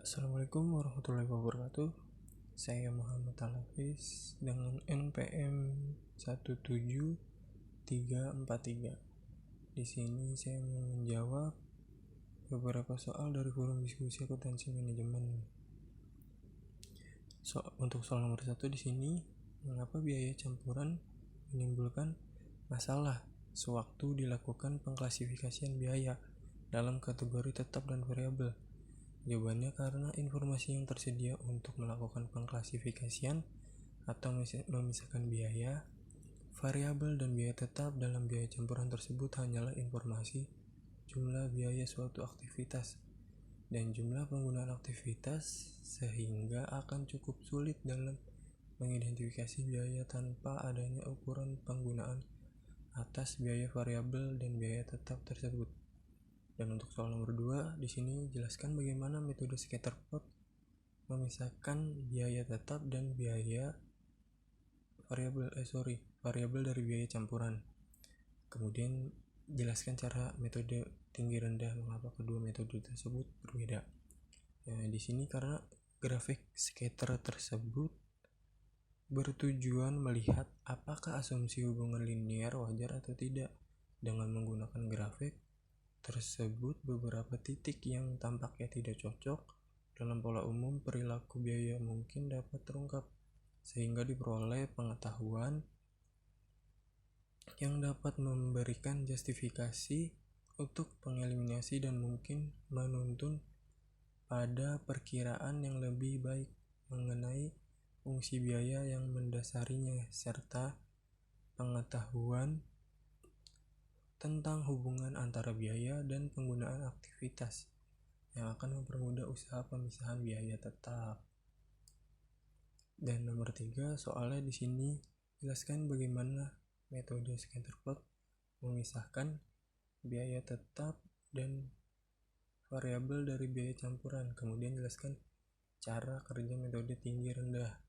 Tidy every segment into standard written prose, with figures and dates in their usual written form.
Assalamualaikum warahmatullahi wabarakatuh. Saya Muhammad Al-Hafiz dengan NPM 17343. Di sini saya mau menjawab beberapa soal dari forum diskusi akuntansi manajemen. Untuk soal nomor 1 di sini, mengapa biaya campuran menimbulkan masalah sewaktu dilakukan pengklasifikasian biaya dalam kategori tetap dan variabel? Jawabannya karena informasi yang tersedia untuk melakukan pengklasifikasian atau memisahkan biaya, variabel dan biaya tetap dalam biaya campuran tersebut hanyalah informasi jumlah biaya suatu aktivitas dan jumlah penggunaan aktivitas, sehingga akan cukup sulit dalam mengidentifikasi biaya tanpa adanya ukuran penggunaan atas biaya variabel dan biaya tetap tersebut. Dan untuk soal nomor 2, di sini jelaskan bagaimana metode scatter plot memisahkan biaya tetap dan biaya variabel dari biaya campuran. Kemudian jelaskan cara metode tinggi rendah, mengapa kedua metode tersebut berbeda. Di sini karena grafik scatter tersebut bertujuan melihat apakah asumsi hubungan linear wajar atau tidak. Dengan menggunakan grafik tersebut, beberapa titik yang tampaknya tidak cocok dalam pola umum perilaku biaya mungkin dapat terungkap, sehingga diperoleh pengetahuan yang dapat memberikan justifikasi untuk pengeliminasi dan mungkin menuntun pada perkiraan yang lebih baik mengenai fungsi biaya yang mendasarinya, serta pengetahuan tentang hubungan antara biaya dan penggunaan aktivitas yang akan mempermudah usaha pemisahan biaya tetap. Dan nomor 3, soalnya di sini jelaskan bagaimana metode scatter plot memisahkan biaya tetap dan variabel dari biaya campuran. Kemudian jelaskan cara kerja metode tinggi rendah.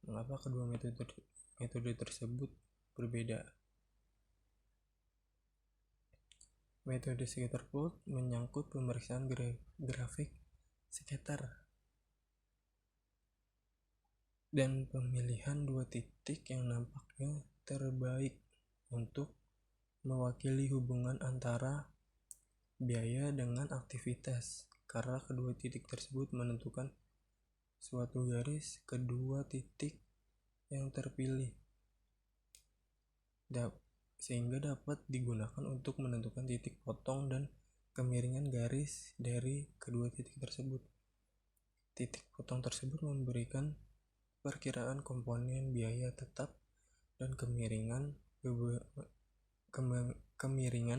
Mengapa kedua metode tersebut berbeda? Metode scatter plot menyangkut pemeriksaan grafik scatter dan pemilihan dua titik yang nampaknya terbaik untuk mewakili hubungan antara biaya dengan aktivitas, karena kedua titik tersebut menentukan suatu garis kedua titik yang terpilih, sehingga dapat digunakan untuk menentukan titik potong dan kemiringan garis dari kedua titik tersebut. Titik potong tersebut memberikan perkiraan komponen biaya tetap dan kemiringan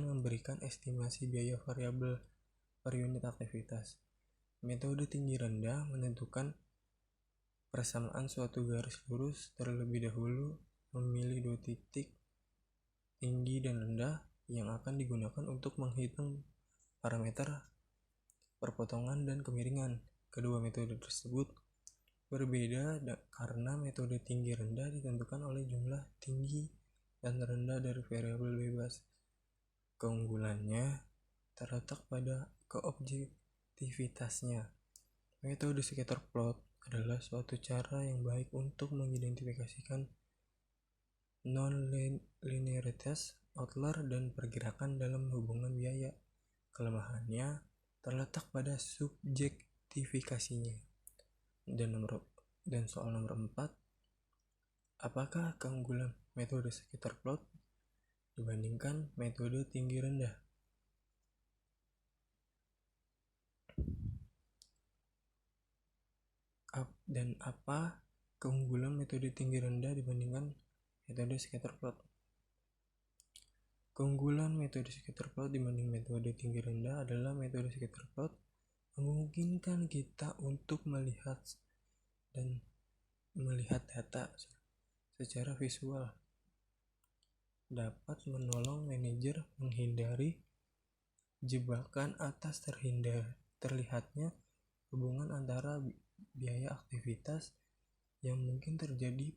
memberikan estimasi biaya variabel per unit aktivitas. Metode tinggi rendah menentukan persamaan suatu garis lurus terlebih dahulu, memilih dua titik tinggi dan rendah yang akan digunakan untuk menghitung parameter perpotongan dan kemiringan. Kedua metode tersebut berbeda karena metode tinggi rendah ditentukan oleh jumlah tinggi dan rendah dari variabel bebas. Keunggulannya terletak pada keobjektivitasnya. Metode scatter plot adalah suatu cara yang baik untuk mengidentifikasikan non-linearitas, outlier, dan pergerakan dalam hubungan biaya. Kelemahannya terletak pada subjektifikasinya. Dan soal nomor 4, apakah keunggulan metode scatter plot dibandingkan metode tinggi rendah? Dan apa keunggulan metode tinggi rendah dibandingkan metode scatter plot? Keunggulan metode scatter plot dibanding metode tinggi rendah adalah metode scatter plot memungkinkan kita untuk melihat data secara visual, dapat menolong manajer menghindari jebakan atas terlihatnya hubungan antara biaya aktivitas yang mungkin terjadi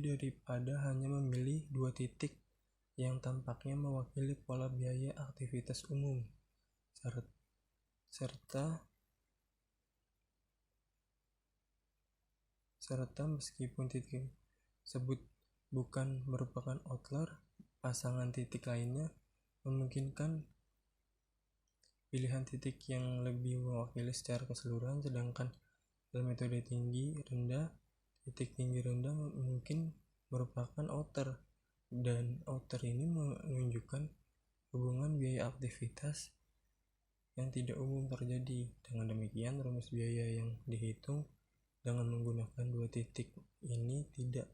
daripada hanya memilih dua titik yang tampaknya mewakili pola biaya aktivitas umum, serta meskipun titik tersebut bukan merupakan outlier, pasangan titik lainnya memungkinkan pilihan titik yang lebih mewakili secara keseluruhan. Sedangkan dalam metode tinggi rendah, titik tinggi rendah mungkin merupakan outer, dan outer ini menunjukkan hubungan biaya aktivitas yang tidak umum terjadi. Dengan demikian, rumus biaya yang dihitung dengan menggunakan dua titik ini tidak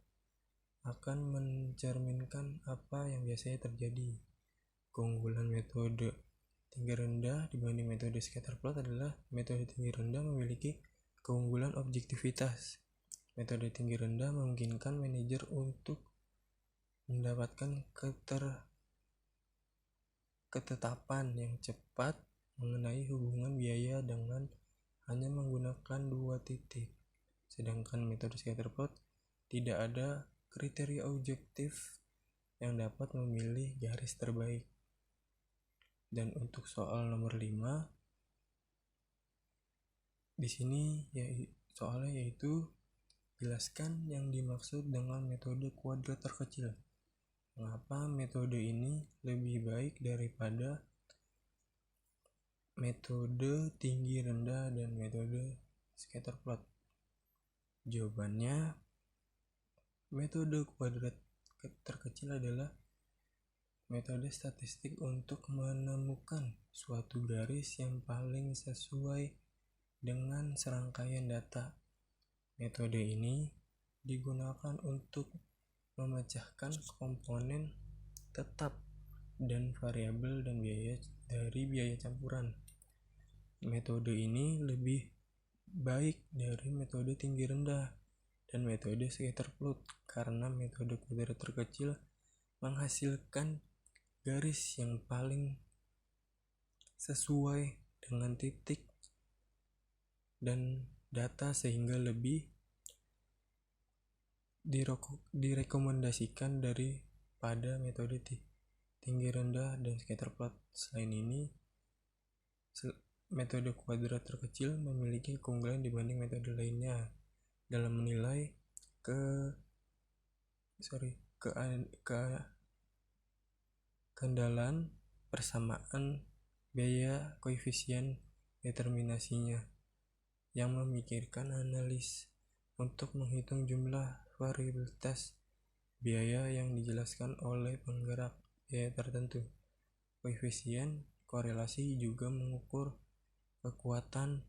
akan mencerminkan apa yang biasanya terjadi. Keunggulan metode tinggi rendah dibanding metode scatter plot adalah metode tinggi rendah memiliki keunggulan objektivitas. Metode tinggi rendah memungkinkan manajer untuk mendapatkan ketetapan yang cepat mengenai hubungan biaya dengan hanya menggunakan dua titik. Sedangkan metode scatter plot tidak ada kriteria objektif yang dapat memilih garis terbaik. Dan untuk soal nomor 5 di sini soalnya yaitu jelaskan yang dimaksud dengan metode kuadrat terkecil. Mengapa metode ini lebih baik daripada metode tinggi rendah dan metode scatter plot? Jawabannya, metode kuadrat terkecil adalah metode statistik untuk menemukan suatu garis yang paling sesuai dengan serangkaian data. Metode ini digunakan untuk memecahkan komponen tetap dan variabel dan biaya dari biaya campuran. Metode ini lebih baik dari metode tinggi rendah dan metode scatter plot karena metode kuadrat terkecil menghasilkan garis yang paling sesuai dengan titik dan data sehingga lebih direkomendasikan daripada metode tinggi rendah dan scatter plot. Selain ini, metode kuadrat terkecil memiliki keunggulan dibanding metode lainnya dalam menilai keandalan persamaan biaya koefisien determinasinya yang memikirkan analis untuk menghitung jumlah variabilitas biaya yang dijelaskan oleh penggerak biaya tertentu. Koefisien korelasi juga mengukur kekuatan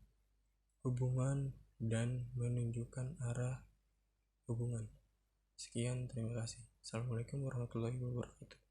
hubungan dan menunjukkan arah hubungan. Sekian, terima kasih. Assalamualaikum warahmatullahi wabarakatuh.